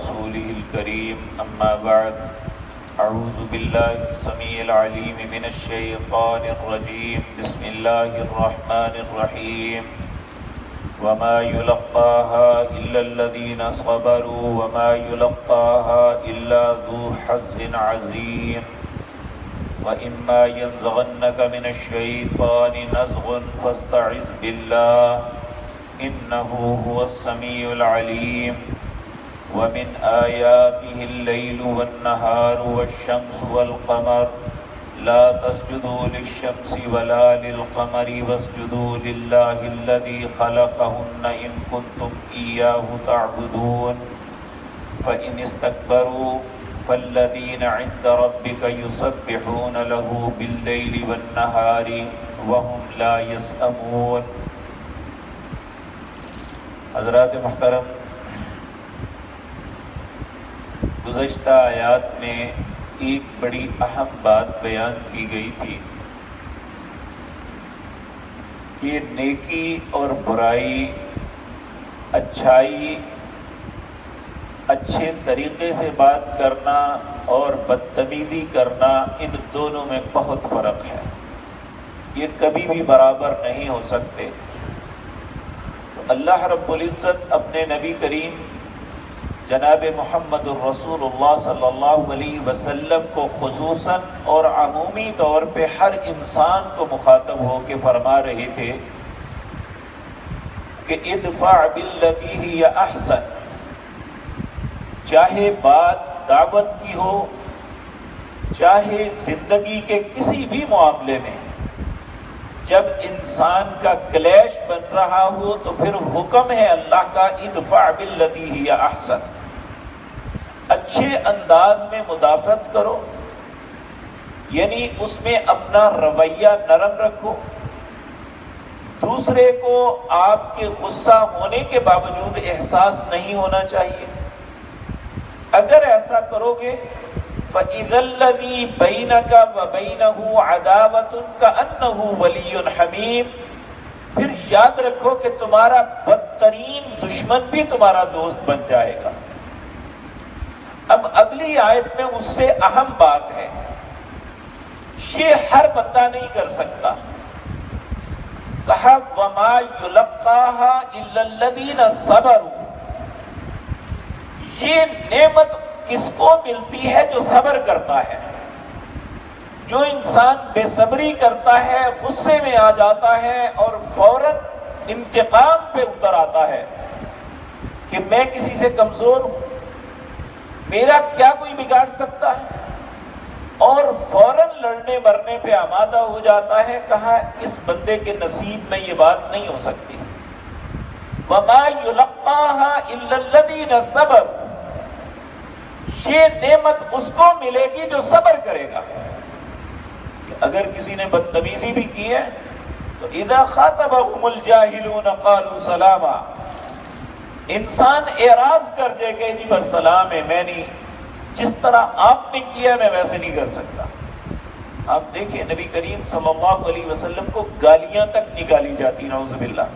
ورسوله الكريم أما بعد أعوذ بالله السميع العليم من الشيطان الرجيم بسم الله الرحمن الرحيم وما يلقاها إلا الذين صبروا وما يلقاها إلا ذو حظ عظيم وإما ينزغنك من الشيطان نزغ فاستعذ بالله إنه هو السميع العليم ومن آياته الليل والنهار والشمس والقمر لا تسجدوا للشمس ولا للقمر واسجدوا لله الذي خلقهن إن كنتم إياه تعبدون فإن استكبروا فالذين عند ربك يسبحون له بالليل والنهار وهم لا يسأمون۔ حضرات محترم، گزشتہ آیات میں ایک بڑی اہم بات بیان کی گئی تھی کہ نیکی اور برائی، اچھائی، اچھے طریقے سے بات کرنا اور بدتمیزی کرنا، ان دونوں میں بہت فرق ہے، یہ کبھی بھی برابر نہیں ہو سکتے۔ تو اللہ رب العزت اپنے نبی کریم جناب محمد الرسول اللہ صلی اللہ علیہ وسلم کو خصوصاً اور عمومی طور پہ ہر انسان کو مخاطب ہو کے فرما رہے تھے کہ ادفع باللتی ہی احسن، چاہے بات دعوت کی ہو، چاہے زندگی کے کسی بھی معاملے میں، جب انسان کا کلیش بن رہا ہو تو پھر حکم ہے اللہ کا ادفع باللتی ہی احسن، اچھے انداز میں مدافعت کرو، یعنی اس میں اپنا رویہ نرم رکھو، دوسرے کو آپ کے غصہ ہونے کے باوجود احساس نہیں ہونا چاہیے۔ اگر ایسا کرو گے فَإِذَا الَّذِي بَيْنَكَ وَبَيْنَهُ عَدَاوَةٌ كَأَنَّهُ وَلِيٌّ حَمِيمٌ، پھر یاد رکھو کہ تمہارا بدترین دشمن بھی تمہارا دوست بن جائے گا۔ اب اگلی آیت میں اس سے اہم بات ہے، یہ ہر بندہ نہیں کر سکتا۔ کہا وَمَا يُلَقَّاهَا إِلَّا الَّذِينَ صَبَرُوا، یہ نعمت کس کو ملتی ہے؟ جو صبر کرتا ہے۔ جو انسان بے صبری کرتا ہے، غصے میں آ جاتا ہے اور فوراً انتقام پہ اتر آتا ہے کہ میں کسی سے کمزور ہوں، میرا کیا کوئی بگاڑ سکتا ہے، اور فوراً لڑنے مرنے پہ آمادہ ہو جاتا ہے، کہا اس بندے کے نصیب میں یہ بات نہیں ہو سکتی۔ وَمَا يُلَقَّاهَا إِلَّا الَّذِينَ صَبَرُوا، یہ نعمت اس کو ملے گی جو صبر کرے گا۔ اگر کسی نے بدتمیزی بھی کی ہے تو اذا خاطبهم الجاہلون قالوا سلاما، انسان اعراض کر دے کہ جی بس سلام ہے، میں نہیں، جس طرح آپ نے کیا میں ویسے نہیں کر سکتا۔ آپ دیکھیں نبی کریم صلی اللہ علیہ وسلم کو گالیاں تک نکالی جاتی، نعوذ باللہ،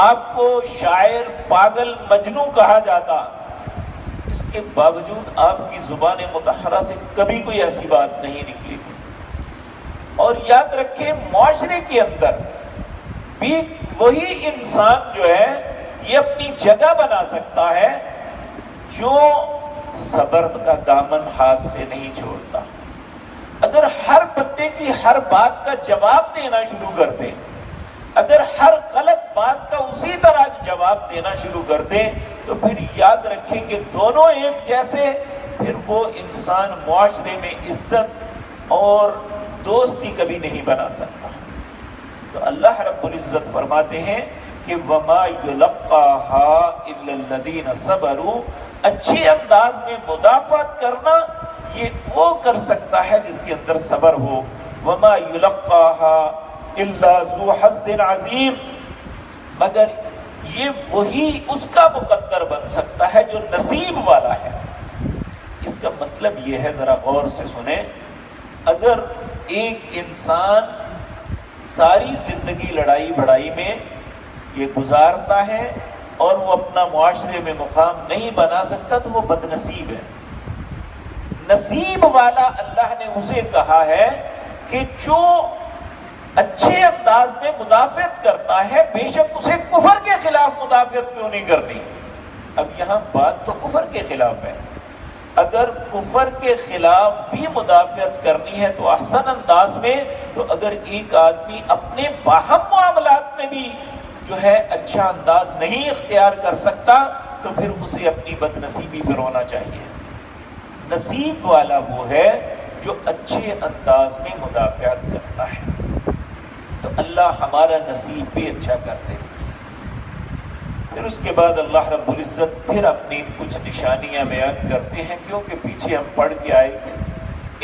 آپ کو شاعر، پاگل، مجنوں کہا جاتا، اس کے باوجود آپ کی زبان مطہرہ سے کبھی کوئی ایسی بات نہیں نکلی تھی۔ اور یاد رکھیں معاشرے کے اندر بھی وہی انسان جو ہے یہ اپنی جگہ بنا سکتا ہے جو صبر کا دامن ہاتھ سے نہیں چھوڑتا۔ اگر ہر بندے کی ہر بات کا جواب دینا شروع کر دیں، اگر ہر غلط بات کا اسی طرح جواب دینا شروع کر دیں تو پھر یاد رکھیں کہ دونوں ایک جیسے، پھر وہ انسان معاشرے میں عزت اور دوستی کبھی نہیں بنا سکتا۔ تو اللہ رب العزت فرماتے ہیں کہ وَمَا يُلَقَّاهَا إِلَّا الَّذِينَ صَبَرُوا، اچھے انداز میں مدافعت کرنا یہ وہ کر سکتا ہے جس کے اندر صبر ہو۔ وَمَا يُلَقَّاهَا إِلَّا ذُو حَظٍّ عَظِيمٍ، مگر یہ وہی اس کا مقدر بن سکتا ہے جو نصیب والا ہے۔ اس کا مطلب یہ ہے، ذرا غور سے سنیں، اگر ایک انسان ساری زندگی لڑائی بڑائی میں یہ گزارتا ہے اور وہ اپنا معاشرے میں مقام نہیں بنا سکتا تو وہ بد نصیب ہے۔ نصیب والا اللہ نے اسے کہا ہے کہ جو اچھے انداز میں مدافعت کرتا ہے، بے شک اسے کفر کے خلاف مدافعت کیوں نہیں کرنی۔ اب یہاں بات تو کفر کے خلاف ہے، اگر کفر کے خلاف بھی مدافعت کرنی ہے تو احسن انداز میں، تو اگر ایک آدمی اپنے باہم معاملات میں بھی جو ہے اچھا انداز نہیں اختیار کر سکتا تو پھر اسے اپنی بد نصیبی پہ رونا چاہیے۔ نصیب والا وہ ہے جو اچھے انداز میں مدافعت کرتا ہے۔ تو اللہ ہمارا نصیب بھی اچھا کر دے۔ پھر اس کے بعد اللہ رب العزت پھر اپنی کچھ نشانیاں بیان کرتے ہیں، کیونکہ پیچھے ہم پڑھ کے آئے تھے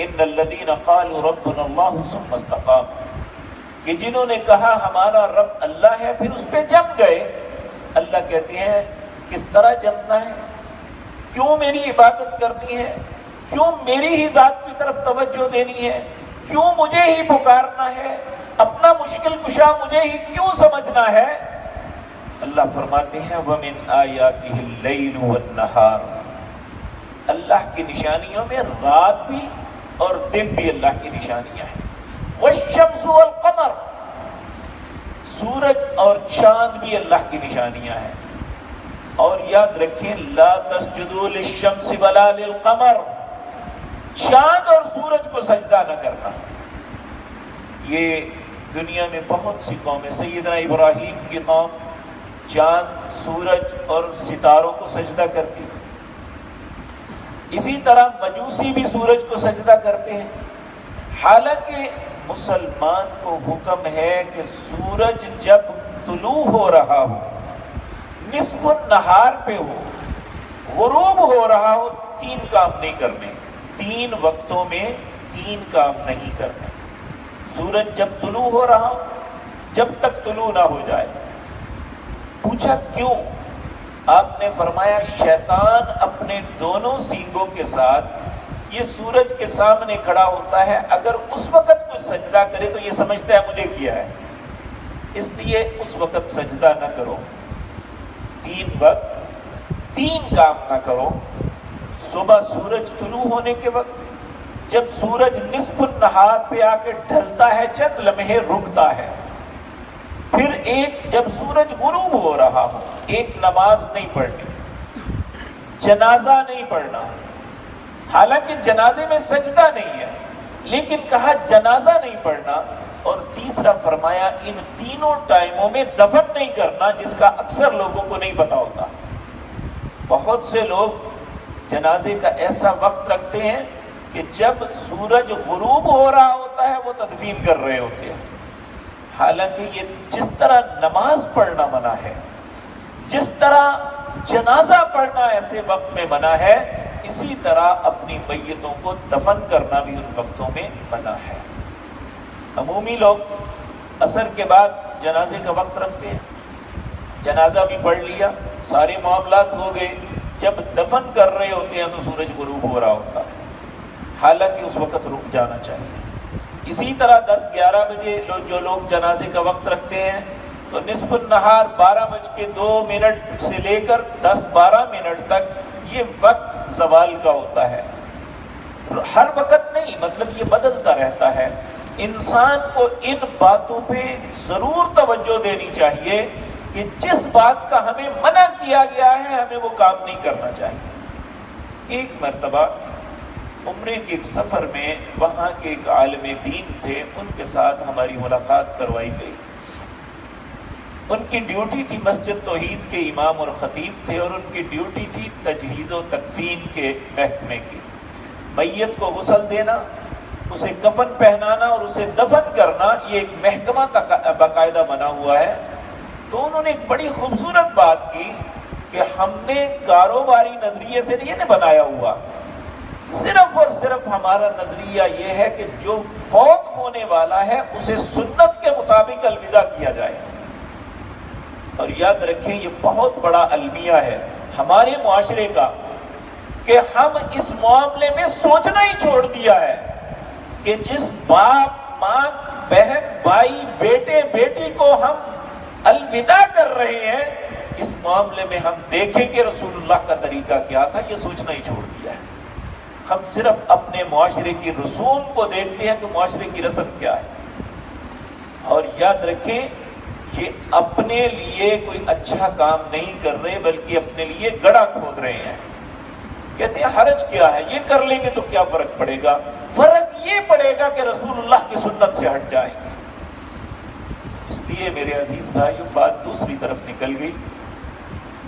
ان الذین قالوا ربنا اللہ ثم استقاموا، کہ جنہوں نے کہا ہمارا رب اللہ ہے پھر اس پہ جم گئے۔ اللہ کہتے ہیں کس طرح جمنا ہے، کیوں میری عبادت کرنی ہے، کیوں میری ہی ذات کی طرف توجہ دینی ہے، کیوں مجھے ہی پکارنا ہے، اپنا مشکل کشا مجھے ہی کیوں سمجھنا ہے۔ اللہ فرماتے ہیں وَمِنْ آيَاتِهِ اللَّيْلُ وَالنَّهَارُ، اللہ کی نشانیوں میں رات بھی اور دن بھی اللہ کی نشانیاں ہیں۔ وَالشَّمْسُ وَالْقَمَرُ، سورج اور چاند بھی اللہ کی نشانیاں ہیں۔ اور یاد رکھیں لا تسجدوا للشمس ولا للقمر، چاند اور سورج کو سجدہ نہ کرنا۔ یہ دنیا میں بہت سی قومیں، سیدنا ابراہیم کی قوم چاند، سورج اور ستاروں کو سجدہ کرتی تھی، اسی طرح مجوسی بھی سورج کو سجدہ کرتے ہیں۔ حالانکہ مسلمان کو حکم ہے کہ سورج جب طلوع ہو رہا ہو، نصف النہار پہ ہو، غروب ہو رہا ہو، تین کام نہیں کرنے، تین وقتوں میں تین کام نہیں کرنے۔ سورج جب طلوع ہو رہا ہو، جب تک طلوع نہ ہو جائے۔ پوچھا کیوں؟ آپ نے فرمایا شیطان اپنے دونوں سینگوں کے ساتھ یہ سورج کے سامنے کھڑا ہوتا ہے، اگر اس وقت کچھ سجدہ کرے تو یہ سمجھتا ہے مجھے کیا ہے، اس لیے اس وقت سجدہ نہ کرو۔ تین وقت تین کام نہ کرو۔ صبح سورج طلوع ہونے کے وقت، جب سورج نصف النہار پہ آ کے ڈھلتا ہے چند لمحے رکتا ہے، پھر ایک جب سورج غروب ہو رہا ہو، ایک نماز نہیں پڑھنی، جنازہ نہیں پڑھنا، حالانکہ جنازے میں سجدہ نہیں ہے لیکن کہا جنازہ نہیں پڑھنا۔ اور تیسرا فرمایا ان تینوں ٹائموں میں دفن نہیں کرنا، جس کا اکثر لوگوں کو نہیں پتا ہوتا۔ بہت سے لوگ جنازے کا ایسا وقت رکھتے ہیں کہ جب سورج غروب ہو رہا ہوتا ہے وہ تدفین کر رہے ہوتے ہیں، حالانکہ یہ جس طرح نماز پڑھنا منع ہے، جس طرح جنازہ پڑھنا ایسے وقت میں منع ہے، اسی طرح اپنی میتوں کو دفن کرنا بھی ان وقتوں میں منع ہے۔ عمومی لوگ عصر کے بعد جنازے کا وقت رکھتے ہیں، جنازہ بھی پڑھ لیا، سارے معاملات ہو گئے، جب دفن کر رہے ہوتے ہیں تو سورج غروب ہو رہا ہوتا ہے، حالانکہ اس وقت رک جانا چاہیے۔ اسی طرح 10-11 بجے جو لوگ جنازے کا وقت رکھتے ہیں تو نصف النہار 12:02 سے لے کر 10-12 تک یہ وقت زوال کا ہوتا ہے۔ ہر وقت نہیں، مطلب یہ بدلتا رہتا ہے۔ انسان کو ان باتوں پہ ضرور توجہ دینی چاہیے کہ جس بات کا ہمیں منع کیا گیا ہے ہمیں وہ کام نہیں کرنا چاہیے۔ ایک مرتبہ عمرے کے ایک سفر میں وہاں کے ایک عالم دین تھے، ان کے ساتھ ہماری ملاقات کروائی گئی۔ ان کی ڈیوٹی تھی، مسجد توحید کے امام اور خطیب تھے، اور ان کی ڈیوٹی تھی تجہیز و تکفین کے محکمے کی، میت کو غسل دینا، اسے کفن پہنانا اور اسے دفن کرنا، یہ ایک محکمہ باقاعدہ بنا ہوا ہے۔ تو انہوں نے ایک بڑی خوبصورت بات کی کہ ہم نے کاروباری نظریے سے نہیں بنایا ہوا، صرف اور صرف ہمارا نظریہ یہ ہے کہ جو فوت ہونے والا ہے اسے سنت کے مطابق الوداع کیا جائے۔ اور یاد رکھیں یہ بہت بڑا المیہ ہے ہمارے معاشرے کا کہ ہم اس معاملے میں سوچنا ہی چھوڑ دیا ہے کہ جس باپ، ماں، بہن، بھائی، بیٹے، بیٹی کو ہم الوداع کر رہے ہیں، اس معاملے میں ہم دیکھیں کہ رسول اللہ کا طریقہ کیا تھا، یہ سوچنا ہی چھوڑ دیا ہے۔ ہم صرف اپنے معاشرے کی رسوم کو دیکھتے ہیں کہ معاشرے کی رسم کیا ہے، اور یاد رکھیں یہ اپنے لیے کوئی اچھا کام نہیں کر رہے بلکہ اپنے لیے گڑھا کھود رہے ہیں۔ کہتے ہیں حرج کیا ہے، یہ کر لیں گے تو کیا فرق پڑے گا؟ فرق یہ پڑے گا کہ رسول اللہ کی سنت سے ہٹ جائیں گے۔ اس لیے میرے عزیز بھائیوں، بات دوسری طرف نکل گئی۔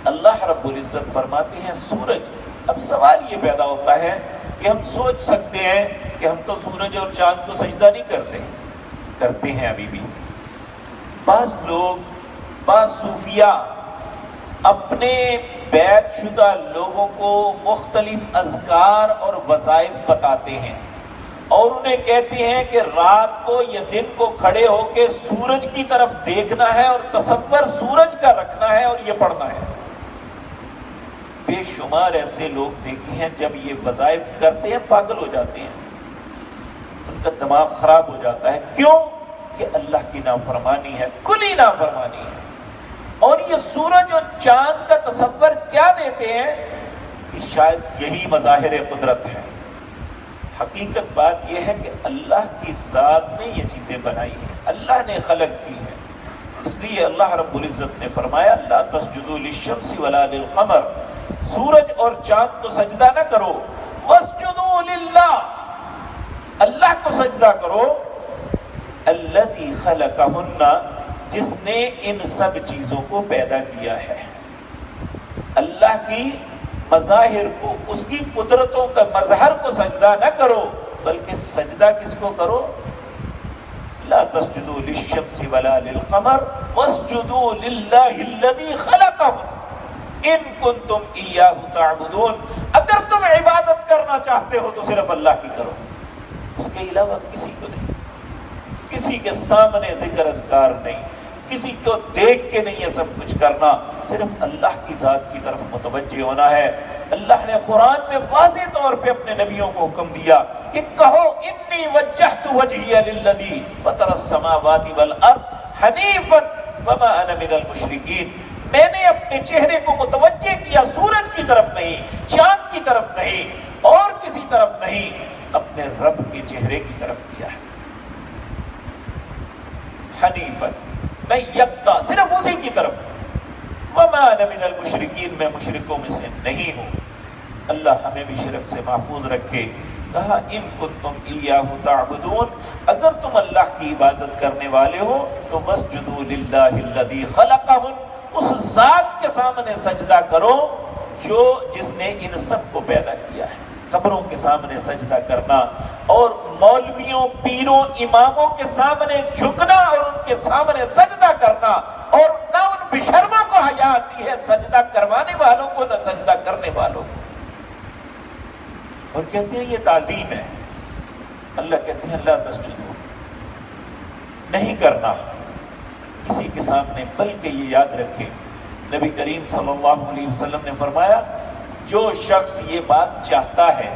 اللہ رب العزت فرماتے ہیں سورج، اب سوال یہ پیدا ہوتا ہے کہ ہم سوچ سکتے ہیں کہ ہم تو سورج اور چاند کو سجدہ نہیں کرتے ہیں ابھی بھی۔ بعض لوگ، بعض صوفیاء اپنے بیعت شدہ لوگوں کو مختلف اذکار اور وظائف بتاتے ہیں اور انہیں کہتے ہیں کہ رات کو یا دن کو کھڑے ہو کے سورج کی طرف دیکھنا ہے اور تصور سورج کا رکھنا ہے اور یہ پڑھنا ہے۔ بے شمار ایسے لوگ دیکھے ہیں جب یہ وظائف کرتے ہیں پاگل ہو جاتے ہیں، ان کا دماغ خراب ہو جاتا ہے۔ کیوں؟ کہ اللہ کی نافرمانی ہے، کلی نافرمانی ہے۔ اور یہ سورج اور چاند کا تصور کیا دیتے ہیں کہ شاید یہی مظاہر قدرت ہے۔ حقیقت بات یہ ہے کہ اللہ کی ذات نے یہ چیزیں بنائی ہیں، اللہ نے خلق کی ہے۔ اس لیے اللہ رب العزت نے فرمایا لا تسجدوا للشمس ولا للقمر، سورج اور چاند کو سجدہ نہ کرو، واسجدوا للہ، اللہ کو سجدہ کرو، الذی خلقہن، جس نے ان سب چیزوں کو پیدا کیا ہے۔ اللہ کی مظاہر کو، اس کی قدرتوں کا مظہر کو سجدہ نہ کرو بلکہ سجدہ کس کو کرو؟ لا تسجدوا للشمس ولا للقمر واسجدوا للہ الذی خلقہم ان کنتم ایاہ تعبدون، اگر تم عبادت کرنا چاہتے ہو تو صرف اللہ کی کرو، اس کے علاوہ کسی کو نہیں، کسی کے سامنے ذکر اذکار نہیں، کسی کو دیکھ کے نہیں یہ سب کچھ کرنا، صرف اللہ کی ذات کی طرف متوجہ ہونا ہے۔ اللہ نے قرآن میں واضح طور پہ اپنے نبیوں کو حکم دیا کہ کہو انی وجہت وجہی للذی فطر السماوات والارض حنیفا وما انا من المشرکین، میں نے اپنے چہرے کو متوجہ کیا سورج کی طرف نہیں، چاند کی طرف نہیں، اور کسی طرف نہیں، اپنے رب کے چہرے کی طرف کیا ہے۔ حنیفا، میں یکتا، صرف اسی کی طرف، وما انا من المشرکین، میں مشرکوں میں سے نہیں ہوں۔ اللہ ہمیں بھی شرک سے محفوظ رکھے۔ کہا ان کنتم ایاہ تعبدون، اگر تم اللہ کی عبادت کرنے والے ہو تو واسجدوا للہ الذی خلقہن، اس ذات کے سامنے سجدہ کرو جس نے ان سب کو پیدا کیا ہے۔ قبروں کے سامنے سجدہ کرنا اور مولویوں، پیروں، اماموں کے سامنے جھکنا اور ان کے سامنے سجدہ کرنا، اور نہ ان بشرموں کو حیا آتی ہے سجدہ کروانے والوں کو نہ سجدہ کرنے والوں کو، اور کہتے ہیں یہ تعظیم ہے۔ اللہ کہتے ہیں لا تسجدوا، نہیں کرنا کسی کے سامنے، بلکہ یہ یاد رکھیں نبی کریم صلی اللہ علیہ وسلم نے فرمایا جو شخص یہ بات چاہتا ہے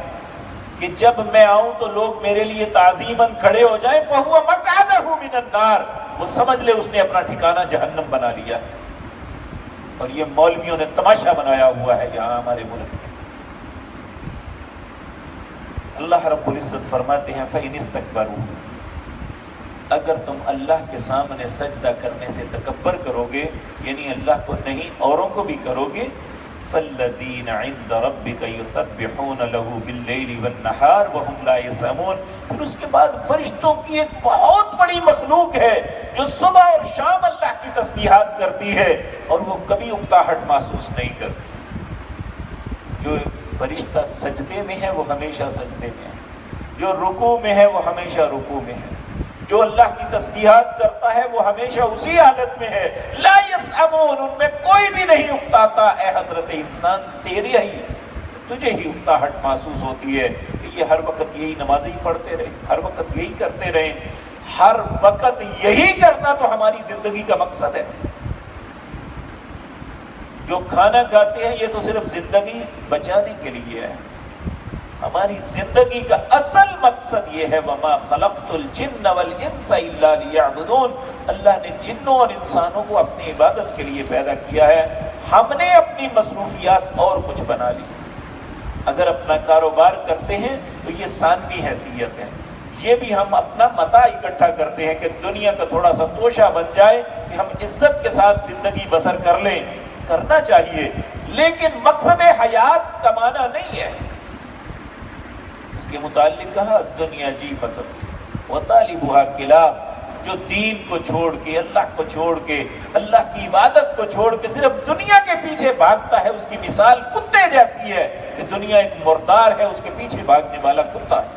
کہ جب میں آؤں تو لوگ میرے لیے تعظیماً کھڑے ہو جائیں فَهُوَ مَقْعَدَهُ مِنَ النَّارِ، وہ سمجھ لے اس نے اپنا ٹھکانہ جہنم بنا لیا ہے۔ اور یہ مولویوں نے تماشا بنایا ہوا ہے یہاں ہمارے ملک میں۔ اللہ رب العزت فرماتے ہیں فَإِنِ اسْتَكْبَرُوا، اگر تم اللہ کے سامنے سجدہ کرنے سے تکبر کرو گے، یعنی اللہ کو نہیں اوروں کو بھی کرو گے، فَالَّذِينَ عِنْدَ رَبِّكَ يُسَبِّحُونَ لَهُ بِاللَّيْلِ وَالنَّهَارِ وَهُمْ لَا يَسْأَمُونَ۔ پھر اس کے بعد فرشتوں کی ایک بہت بڑی مخلوق ہے جو صبح اور شام اللہ کی تسبیحات کرتی ہے اور وہ کبھی اکتاہٹ محسوس نہیں کرتی۔ جو فرشتہ سجدے میں ہے وہ ہمیشہ سجدے میں ہے، جو رکوع میں ہے وہ ہمیشہ رکوع میں ہے، جو اللہ کی تسبیحات کرتا ہے وہ ہمیشہ اسی حالت میں ہے۔ لا یسأمون، ان میں کوئی بھی نہیں اکتاتا۔ اے حضرت انسان، تجھے ہی اکتاہٹ محسوس ہوتی ہے کہ یہ ہر وقت یہی نمازیں پڑھتے رہے، ہر وقت یہی کرتے رہے۔ ہر وقت یہی کرنا تو ہماری زندگی کا مقصد ہے۔ جو کھانا کھاتے ہیں یہ تو صرف زندگی بچانے کے لیے ہے، ہماری زندگی کا اصل مقصد یہ ہے وَمَا خَلَقْتُ الْجِنَّ وَالْإِنسَ إِلَّا لِيَعْبُدُونَ، اللہ نے جنوں اور انسانوں کو اپنی عبادت کے لیے پیدا کیا ہے۔ ہم نے اپنی مصروفیات اور کچھ بنا لی. اگر اپنا کاروبار کرتے ہیں تو یہ ثانوی حیثیت ہے، یہ بھی ہم اپنا متاع اکٹھا کرتے ہیں کہ دنیا کا تھوڑا سا توشہ بن جائے کہ ہم عزت کے ساتھ زندگی بسر کر لیں. کرنا چاہیے، لیکن مقصد حیات کمانا نہیں ہے. اس کے متعلق کہا دنیا جی فقط وطالبها کلاب، جو دین کو چھوڑ کے، اللہ کو چھوڑ کے، اللہ کی عبادت کو چھوڑ کے صرف دنیا کے پیچھے بھاگتا ہے، اس کی مثال کتے جیسی ہے کہ دنیا ایک مردار ہے، اس کے پیچھے بھاگنے والا کتا ہے.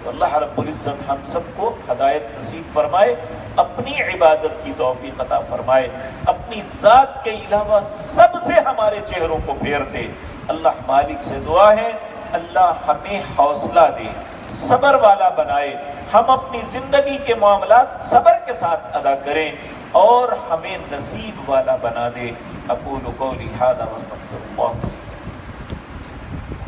اللہ رب العزت ہم سب کو ہدایت نصیب فرمائے، اپنی عبادت کی توفیق عطا فرمائے، اپنی ذات کے علاوہ سب سے ہمارے چہروں کو پھیر دے. اللہ مالک سے دعا ہے اللہ ہمیں حوصلہ دے، صبر والا بنائے، ہم اپنی زندگی کے معاملات صبر کے ساتھ ادا کریں اور ہمیں نصیب والا بنا دے. اقول قولی ھذا واستغفر اللہ.